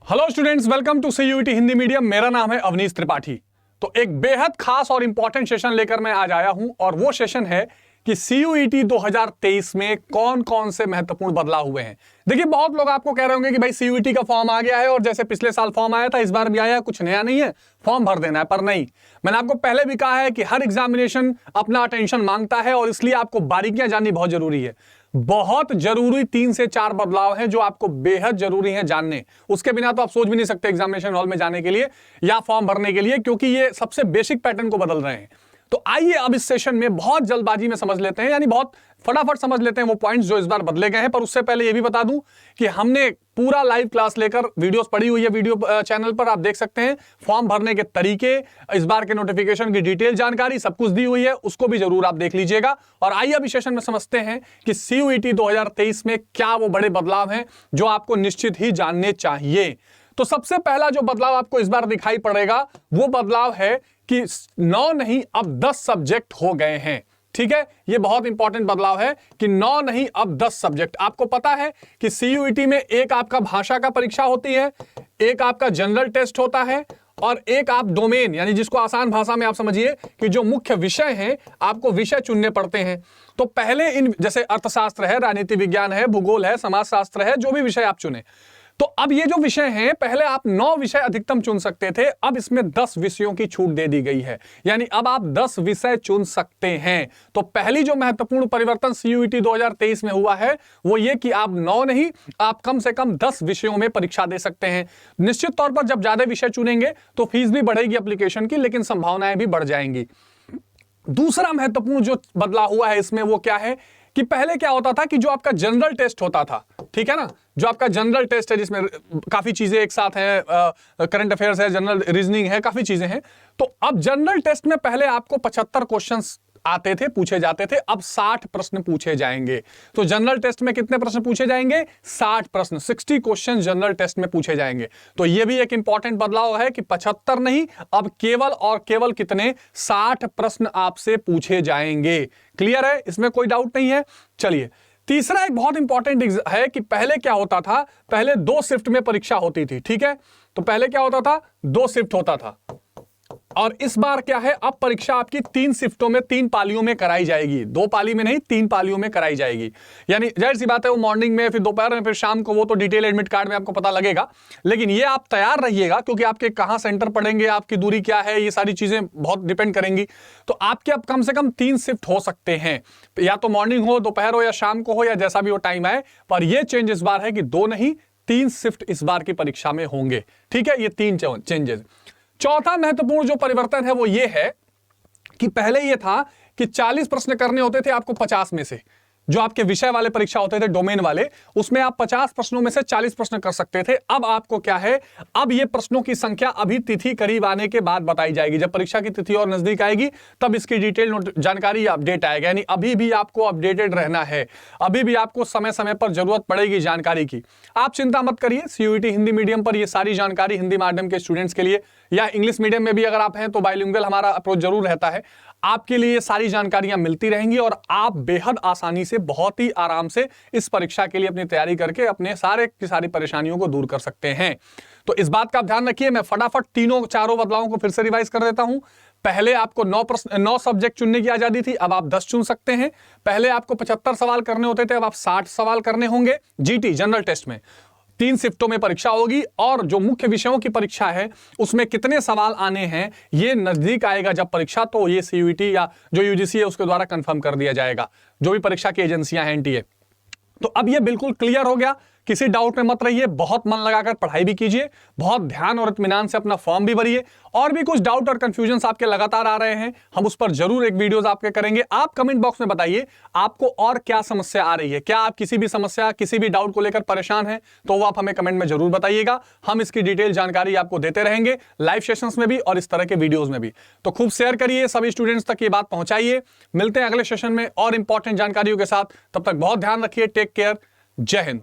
Hello students, welcome to CUET Hindi medium. मेरा नाम है अवनीश त्रिपाठी। तो एक बेहद खास और इंपॉर्टेंट सेशन लेकर मैं आज आया हूं और वो सेशन है कि सीयूईटी 2023 में कौन कौन से महत्वपूर्ण बदलाव हुए हैं। देखिए, बहुत लोग आपको कह रहे होंगे कि भाई सीयूईटी का फॉर्म आ गया है और जैसे पिछले साल फॉर्म आया था इस बार भी आया, कुछ नया नहीं है, फॉर्म भर देना है। पर नहीं, मैंने आपको पहले भी कहा है कि हर एग्जामिनेशन अपना अटेंशन मांगता है और इसलिए आपको बारीकियां जाननी बहुत जरूरी है। बहुत जरूरी 3 से 4 बदलाव हैं जो आपको बेहद जरूरी हैं जानने। उसके बिना तो आप सोच भी नहीं सकते एग्जामिनेशन हॉल में जाने के लिए या फॉर्म भरने के लिए, क्योंकि ये सबसे बेसिक पैटर्न को बदल रहे हैं। तो आइए अब इस सेशन में बहुत जल्दबाजी में समझ लेते हैं, यानी बहुत फटाफट समझ लेते हैं वो पॉइंट्स जो इस बार बदले गए हैं। पर उससे पहले ये भी बता दूं कि हमने पूरा लाइव क्लास लेकर वीडियोस पड़ी हुई है वीडियो चैनल पर, आप देख सकते हैं। फॉर्म भरने के तरीके, इस बार के नोटिफिकेशन की डिटेल जानकारी सब कुछ दी हुई है, उसको भी जरूर आप देख लीजिएगा। और आइए अब इस सेशन में समझते हैं कि सीयूईटी 2023 में क्या वो बड़े बदलाव हैं जो आपको निश्चित ही जानने चाहिए। तो सबसे पहला जो बदलाव आपको इस बार दिखाई पड़ेगा वो बदलाव है कि 9 नहीं अब 10 सब्जेक्ट हो गए हैं। ठीक है, ये बहुत इंपॉर्टेंट बदलाव है कि 9 नहीं अब 10 सब्जेक्ट। आपको पता है कि सीयूईटी में एक आपका भाषा का परीक्षा होती है, एक आपका जनरल टेस्ट होता है और एक आप डोमेन, यानी जिसको आसान भाषा में आप समझिए कि जो मुख्य विषय हैं आपको विषय चुनने पड़ते हैं। तो पहले इन जैसे अर्थशास्त्र है, राजनीति विज्ञान है, भूगोल है, समाजशास्त्र है, जो भी विषय आप चुने। तो अब ये जो विषय हैं, पहले आप 9 विषय अधिकतम चुन सकते थे, अब इसमें 10 विषयों की छूट दे दी गई है, यानी अब आप 10 विषय चुन सकते हैं। तो पहली जो महत्वपूर्ण परिवर्तन सीयूईटी 2023 में हुआ है वो ये कि आप 9 नहीं, आप कम से कम 10 विषयों में परीक्षा दे सकते हैं। निश्चित तौर पर जब ज्यादा विषय चुनेंगे तो फीस भी बढ़ेगी एप्लीकेशन की, लेकिन संभावनाएं भी बढ़ जाएंगी। दूसरा महत्वपूर्ण जो बदलाव हुआ है इसमें वो क्या है कि पहले क्या होता था कि जो आपका जनरल टेस्ट होता था, ठीक है ना, जो आपका जनरल टेस्ट है जिसमें काफी चीजें एक साथ हैं, करंट अफेयर्स है, जनरल रीजनिंग है, काफी चीजें हैं। तो अब जनरल टेस्ट में पहले आपको 75 क्वेश्चंस आते थे, पूछे जाते थे, अब 60 प्रश्न पूछे जाएंगे। तो जनरल टेस्ट में कितने प्रश्न पूछे जाएंगे? 60 प्रश्न, 60 क्वेश्चन जनरल टेस्ट में पूछे जाएंगे। तो यह भी एक इंपॉर्टेंट बदलाव है कि 75 नहीं, अब केवल और केवल कितने 60 प्रश्न आपसे पूछे जाएंगे। क्लियर है, इसमें कोई डाउट नहीं है। चलिए, तीसरा एक बहुत इंपॉर्टेंट है कि पहले क्या होता था, पहले 2 शिफ्ट में परीक्षा होती थी। ठीक है, तो पहले क्या होता था, 2 शिफ्ट होता था और इस बार क्या है, अब परीक्षा आपकी 3 शिफ्टों में, 3 पालियों में कराई जाएगी। 2 पाली में नहीं, 3 पालियों में कराई जाएगी। यानी जाहिर सी बात है वो मॉर्निंग में, फिर दोपहर में, फिर शाम को, वो तो डिटेल एडमिट कार्ड में आपको पता लगेगा। लेकिन ये आप तैयार रहिएगा क्योंकि आपके कहां सेंटर पड़ेंगे, आपकी दूरी क्या है, ये सारी चीजें बहुत डिपेंड करेंगी। तो आपके अब कम से कम 3 शिफ्ट हो सकते हैं, या तो मॉर्निंग हो, दोपहर हो या शाम को हो, या जैसा भी वो टाइम आए। पर यह चेंज इस बार है कि 2 नहीं 3 शिफ्ट इस बार की परीक्षा में होंगे। ठीक है, ये 3 चेंजेस। चौथा महत्वपूर्ण जो परिवर्तन है वो ये है कि पहले ये था कि 40 प्रश्न करने होते थे आपको 50 में से। जो आपके विषय वाले परीक्षा होते थे, डोमेन वाले, उसमें आप 50 प्रश्नों में से 40 प्रश्न कर सकते थे। अब आपको क्या है, अब ये प्रश्नों की संख्या अभी तिथि करीब आने के बाद बताई जाएगी। जब परीक्षा की तिथि और नजदीक आएगी तब इसकी डिटेल जानकारी अपडेट आएगा। यानी अभी भी आपको अपडेटेड रहना है, अभी भी आपको समय समय पर जरूरत पड़ेगी जानकारी की। आप चिंता मत करिए, सीयूईटी हिंदी मीडियम पर ये सारी जानकारी हिंदी माध्यम के स्टूडेंट्स के लिए, या इंग्लिश मीडियम में भी अगर आप हैं तो बाइलिंगुअल हमारा अप्रोच जरूर रहता है। आपके लिए सारी जानकारियां मिलती रहेंगी और आप बेहद आसानी से, बहुत ही आराम से इस परीक्षा के लिए अपनी तैयारी करके अपने सारे की सारी परेशानियों को दूर कर सकते हैं। तो इस बात का आप ध्यान रखिए। मैं फटाफट तीनों चारों बदलावों को फिर से रिवाइज कर देता हूं। पहले आपको 9 सब्जेक्ट चुनने की आजादी थी, अब आप 10 चुन सकते हैं। पहले आपको 75 सवाल करने होते थे, अब आप 60 सवाल करने होंगे जीटी जनरल टेस्ट में। 3 शिफ्टों में परीक्षा होगी और जो मुख्य विषयों की परीक्षा है उसमें कितने सवाल आने हैं ये नजदीक आएगा जब परीक्षा, तो ये सीयूईटी या जो यूजीसी है उसके द्वारा कंफर्म कर दिया जाएगा, जो भी परीक्षा की एजेंसियां हैं, एनटीए। तो अब ये बिल्कुल क्लियर हो गया, किसी डाउट में मत रहिए, बहुत मन लगाकर पढ़ाई भी कीजिए, बहुत ध्यान और इत्मीनान से अपना फॉर्म भी भरिए। और भी कुछ डाउट और कंफ्यूजन आपके लगातार आ रहे हैं, हम उस पर जरूर एक वीडियोस आपके करेंगे। आप कमेंट बॉक्स में बताइए आपको और क्या समस्या आ रही है, क्या आप किसी भी समस्या, किसी भी डाउट को लेकर परेशान हैं, तो वो आप हमें कमेंट में जरूर बताइएगा। हम इसकी डिटेल जानकारी आपको देते रहेंगे लाइव सेशंस में भी और इस तरह के वीडियोज में भी। तो खूब शेयर करिए, सभी स्टूडेंट्स तक ये बात पहुंचाइए। मिलते हैं अगले सेशन में और इंपॉर्टेंट जानकारियों के साथ, तब तक बहुत ध्यान रखिए। टेक केयर, जय हिंद।